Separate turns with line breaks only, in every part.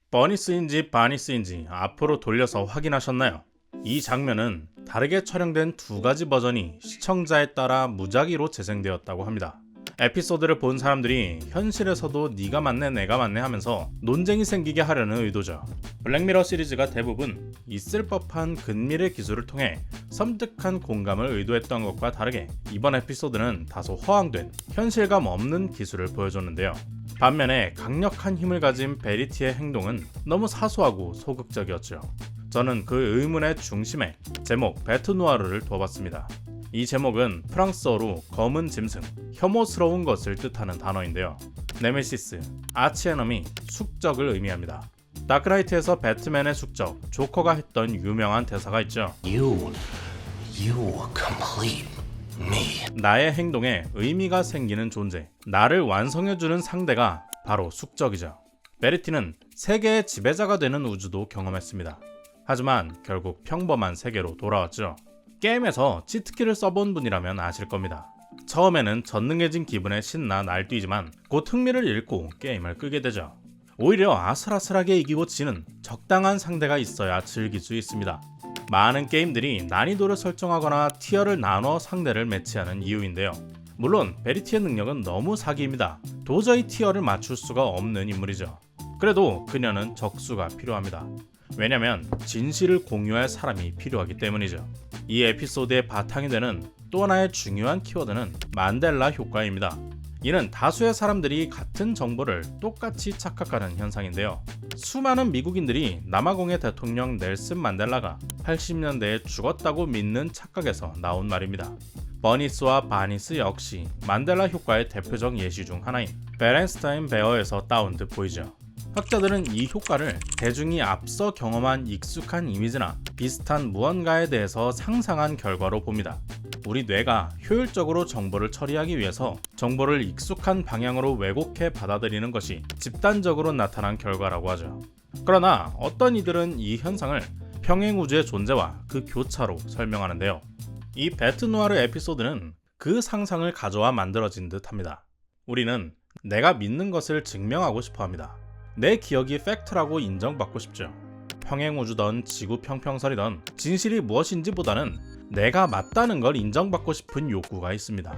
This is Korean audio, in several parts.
버니스인지 바니스인지 앞으로 돌려서 확인하셨나요? 이 장면은 다르게 촬영된 두 가지 버전이 시청자에 따라 무작위로 재생되었다고 합니다. 에피소드를 본 사람들이 현실에서도 네가 맞네 내가 맞네 하면서 논쟁이 생기게 하려는 의도죠. 블랙미러 시리즈가 대부분 있을 법한 근밀의 기술을 통해 섬뜩한 공감을 의도했던 것과 다르게 이번 에피소드는 다소 허황된 현실감 없는 기술을 보여줬는데요. 반면에 강력한 힘을 가진 베리티의 행동은 너무 사소하고 소극적이었죠. 저는 그 의문의 중심에 제목 베트누아르를 두어봤습니다. 이 제목은 프랑스어로 검은 짐승, 혐오스러운 것을 뜻하는 단어인데요. 네메시스, 아치에너미, 숙적을 의미합니다. 다크나이트에서 배트맨의 숙적, 조커가 했던 유명한 대사가 있죠.
You complete me.
나의 행동에 의미가 생기는 존재, 나를 완성해주는 상대가 바로 숙적이죠. 베리티는 세계의 지배자가 되는 우주도 경험했습니다. 하지만 결국 평범한 세계로 돌아왔죠. 게임에서 치트키를 써본 분이라면 아실 겁니다. 처음에는 전능해진 기분에 신나 날뛰지만 곧 흥미를 잃고 게임을 끄게 되죠. 오히려 아슬아슬하게 이기고 지는 적당한 상대가 있어야 즐길 수 있습니다. 많은 게임들이 난이도를 설정하거나 티어를 나눠 상대를 매치하는 이유인데요. 물론 베리티의 능력은 너무 사기입니다. 도저히 티어를 맞출 수가 없는 인물이죠. 그래도 그녀는 적수가 필요합니다. 왜냐면 진실을 공유할 사람이 필요하기 때문이죠. 이 에피소드의 바탕이 되는 또 하나의 중요한 키워드는 만델라 효과입니다. 이는 다수의 사람들이 같은 정보를 똑같이 착각하는 현상인데요. 수많은 미국인들이 남아공의 대통령 넬슨 만델라가 80년대에 죽었다고 믿는 착각에서 나온 말입니다. 버니스와 바니스 역시 만델라 효과의 대표적 예시 중 하나인 베렌스타인 베어에서 따온 듯 보이죠. 학자들은 이 효과를 대중이 앞서 경험한 익숙한 이미지나 비슷한 무언가에 대해서 상상한 결과로 봅니다. 우리 뇌가 효율적으로 정보를 처리하기 위해서 정보를 익숙한 방향으로 왜곡해 받아들이는 것이 집단적으로 나타난 결과라고 하죠. 그러나 어떤 이들은 이 현상을 평행우주의 존재와 그 교차로 설명하는데요. 이 베트누아르 에피소드는 그 상상을 가져와 만들어진 듯합니다. 우리는 내가 믿는 것을 증명하고 싶어 합니다. 내 기억이 팩트라고 인정받고 싶죠. 평행우주든 지구 평평설이든 진실이 무엇인지 보다는 내가 맞다는 걸 인정받고 싶은 욕구가 있습니다.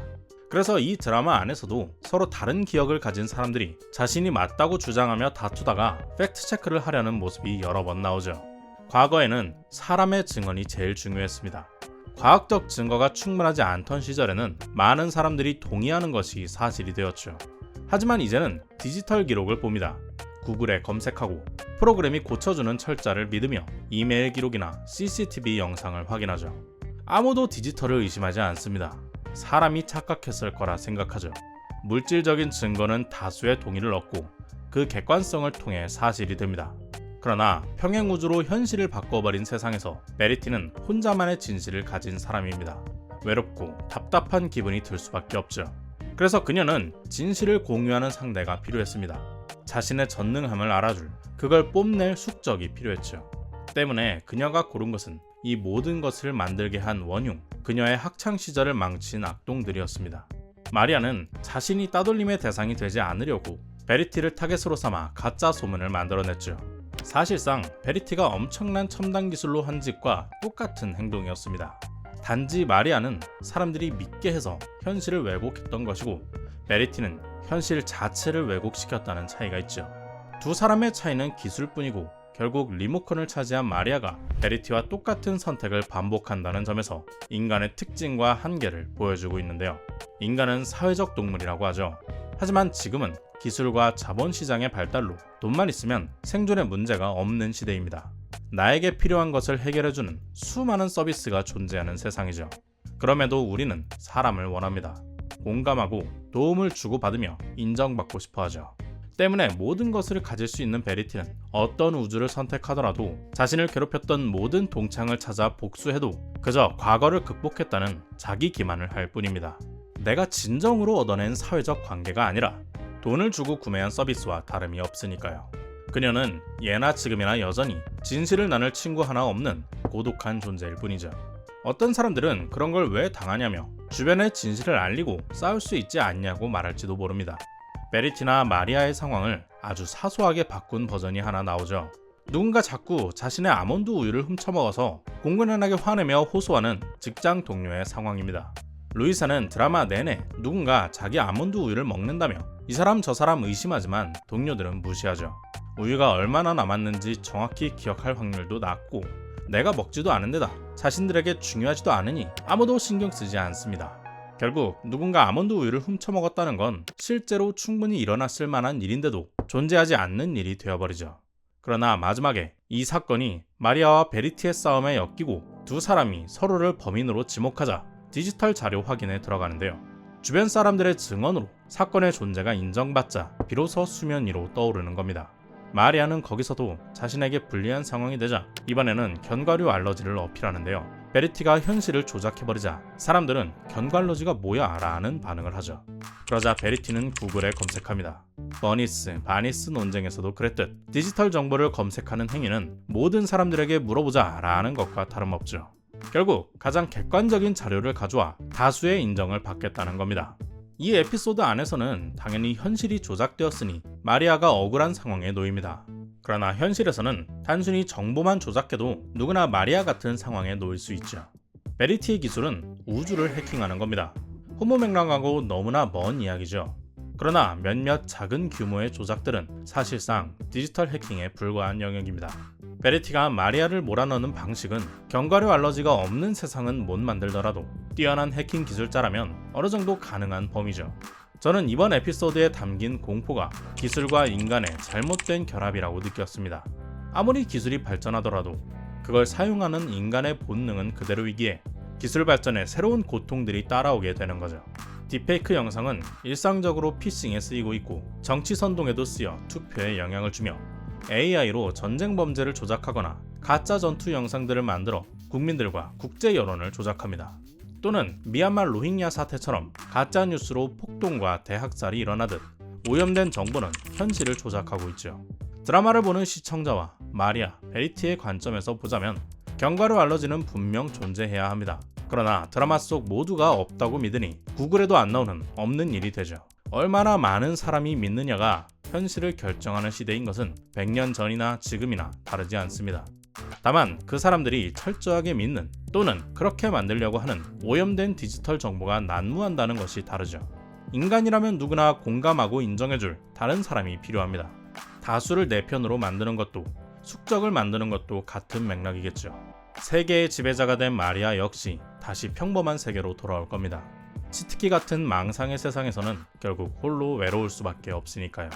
그래서 이 드라마 안에서도 서로 다른 기억을 가진 사람들이 자신이 맞다고 주장하며 다투다가 팩트 체크를 하려는 모습이 여러 번 나오죠. 과거에는 사람의 증언이 제일 중요했습니다. 과학적 증거가 충분하지 않던 시절에는 많은 사람들이 동의하는 것이 사실이 되었죠. 하지만 이제는 디지털 기록을 봅니다. 구글에 검색하고 프로그램이 고쳐주는 철자를 믿으며 이메일 기록이나 CCTV 영상을 확인하죠. 아무도 디지털을 의심하지 않습니다. 사람이 착각했을 거라 생각하죠. 물질적인 증거는 다수의 동의를 얻고 그 객관성을 통해 사실이 됩니다. 그러나 평행우주로 현실을 바꿔버린 세상에서 베리티는 혼자만의 진실을 가진 사람입니다. 외롭고 답답한 기분이 들 수밖에 없죠. 그래서 그녀는 진실을 공유하는 상대가 필요했습니다. 자신의 전능함을 알아줄, 그걸 뽐낼 숙적이 필요했죠. 때문에 그녀가 고른 것은 이 모든 것을 만들게 한 원흉, 그녀의 학창시절을 망친 악동들이었습니다. 마리아는 자신이 따돌림의 대상이 되지 않으려고 베리티를 타겟으로 삼아 가짜 소문을 만들어냈죠. 사실상 베리티가 엄청난 첨단 기술로 한 짓과 똑같은 행동이었습니다. 단지 마리아는 사람들이 믿게 해서 현실을 왜곡했던 것이고 베리티는 현실 자체를 왜곡시켰다는 차이가 있죠. 두 사람의 차이는 기술뿐이고 결국 리모컨을 차지한 마리아가 베리티와 똑같은 선택을 반복한다는 점에서 인간의 특징과 한계를 보여주고 있는데요. 인간은 사회적 동물이라고 하죠. 하지만 지금은 기술과 자본시장의 발달로 돈만 있으면 생존에 문제가 없는 시대입니다. 나에게 필요한 것을 해결해주는 수많은 서비스가 존재하는 세상이죠. 그럼에도 우리는 사람을 원합니다. 공감하고 도움을 주고받으며 인정받고 싶어하죠. 때문에 모든 것을 가질 수 있는 베리티는 어떤 우주를 선택하더라도 자신을 괴롭혔던 모든 동창을 찾아 복수해도 그저 과거를 극복했다는 자기 기만을 할 뿐입니다. 내가 진정으로 얻어낸 사회적 관계가 아니라 돈을 주고 구매한 서비스와 다름이 없으니까요. 그녀는 예나 지금이나 여전히 진실을 나눌 친구 하나 없는 고독한 존재일 뿐이죠. 어떤 사람들은 그런 걸 왜 당하냐며 주변에 진실을 알리고 싸울 수 있지 않냐고 말할지도 모릅니다. 베리티나 마리아의 상황을 아주 사소하게 바꾼 버전이 하나 나오죠. 누군가 자꾸 자신의 아몬드 우유를 훔쳐먹어서 공공연하게 화내며 호소하는 직장 동료의 상황입니다. 루이사는 드라마 내내 누군가 자기 아몬드 우유를 먹는다며 이 사람 저 사람 의심하지만 동료들은 무시하죠. 우유가 얼마나 남았는지 정확히 기억할 확률도 낮고 내가 먹지도 않은데다 자신들에게 중요하지도 않으니 아무도 신경 쓰지 않습니다. 결국 누군가 아몬드 우유를 훔쳐먹었다는 건 실제로 충분히 일어났을 만한 일인데도 존재하지 않는 일이 되어버리죠. 그러나 마지막에 이 사건이 마리아와 베리티의 싸움에 엮이고 두 사람이 서로를 범인으로 지목하자 디지털 자료 확인에 들어가는데요. 주변 사람들의 증언으로 사건의 존재가 인정받자 비로소 수면 위로 떠오르는 겁니다. 마리아는 거기서도 자신에게 불리한 상황이 되자 이번에는 견과류 알러지를 어필하는데요. 베리티가 현실을 조작해버리자 사람들은 견과알러지가 뭐야? 라는 반응을 하죠. 그러자 베리티는 구글에 검색합니다. 버니스, 바니스 논쟁에서도 그랬듯 디지털 정보를 검색하는 행위는 모든 사람들에게 물어보자 라는 것과 다름없죠. 결국 가장 객관적인 자료를 가져와 다수의 인정을 받겠다는 겁니다. 이 에피소드 안에서는 당연히 현실이 조작되었으니 마리아가 억울한 상황에 놓입니다. 그러나 현실에서는 단순히 정보만 조작해도 누구나 마리아 같은 상황에 놓일 수 있죠. 베리티의 기술은 우주를 해킹하는 겁니다. 허무맹랑하고 너무나 먼 이야기죠. 그러나 몇몇 작은 규모의 조작들은 사실상 디지털 해킹에 불과한 영역입니다. 베리티가 마리아를 몰아넣는 방식은 견과류 알러지가 없는 세상은 못 만들더라도 뛰어난 해킹 기술자라면 어느 정도 가능한 범위죠. 저는 이번 에피소드에 담긴 공포가 기술과 인간의 잘못된 결합이라고 느꼈습니다. 아무리 기술이 발전하더라도 그걸 사용하는 인간의 본능은 그대로이기에 기술 발전에 새로운 고통들이 따라오게 되는 거죠. 딥페이크 영상은 일상적으로 피싱에 쓰이고 있고 정치 선동에도 쓰여 투표에 영향을 주며 AI로 전쟁 범죄를 조작하거나 가짜 전투 영상들을 만들어 국민들과 국제 여론을 조작합니다. 또는 미얀마 로힝야 사태처럼 가짜 뉴스로 폭동과 대학살이 일어나듯 오염된 정보는 현실을 조작하고 있죠. 드라마를 보는 시청자와 마리아, 베리티의 관점에서 보자면 견과류 알러지는 분명 존재해야 합니다. 그러나 드라마 속 모두가 없다고 믿으니 구글에도 안 나오는 없는 일이 되죠. 얼마나 많은 사람이 믿느냐가 현실을 결정하는 시대인 것은 100년 전이나 지금이나 다르지 않습니다. 다만 그 사람들이 철저하게 믿는 또는 그렇게 만들려고 하는 오염된 디지털 정보가 난무한다는 것이 다르죠. 인간이라면 누구나 공감하고 인정해줄 다른 사람이 필요합니다. 다수를 내 편으로 만드는 것도 숙적을 만드는 것도 같은 맥락이겠죠. 세계의 지배자가 된 마리아 역시 다시 평범한 세계로 돌아올 겁니다. 치트키 같은 망상의 세상에서는 결국 홀로 외로울 수밖에 없으니까요.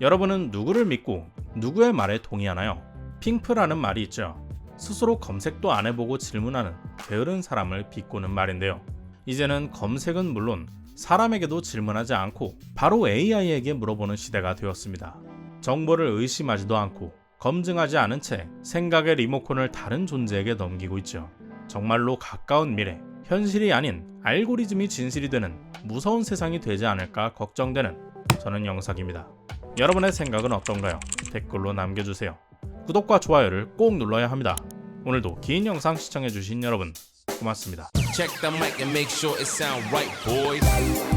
여러분은 누구를 믿고 누구의 말에 동의하나요? 핑프라는 말이 있죠. 스스로 검색도 안 해보고 질문하는 게으른 사람을 비꼬는 말인데요. 이제는 검색은 물론 사람에게도 질문하지 않고 바로 AI에게 물어보는 시대가 되었습니다. 정보를 의심하지도 않고 검증하지 않은 채 생각의 리모컨을 다른 존재에게 넘기고 있죠. 정말로 가까운 미래, 현실이 아닌 알고리즘이 진실이 되는 무서운 세상이 되지 않을까 걱정되는 저는 영석입니다. 여러분의 생각은 어떤가요? 댓글로 남겨주세요. 구독과 좋아요를 꼭 눌러야 합니다. 오늘도 긴 영상 시청해주신 여러분 고맙습니다.
Check the mic and make sure it sound right, boys.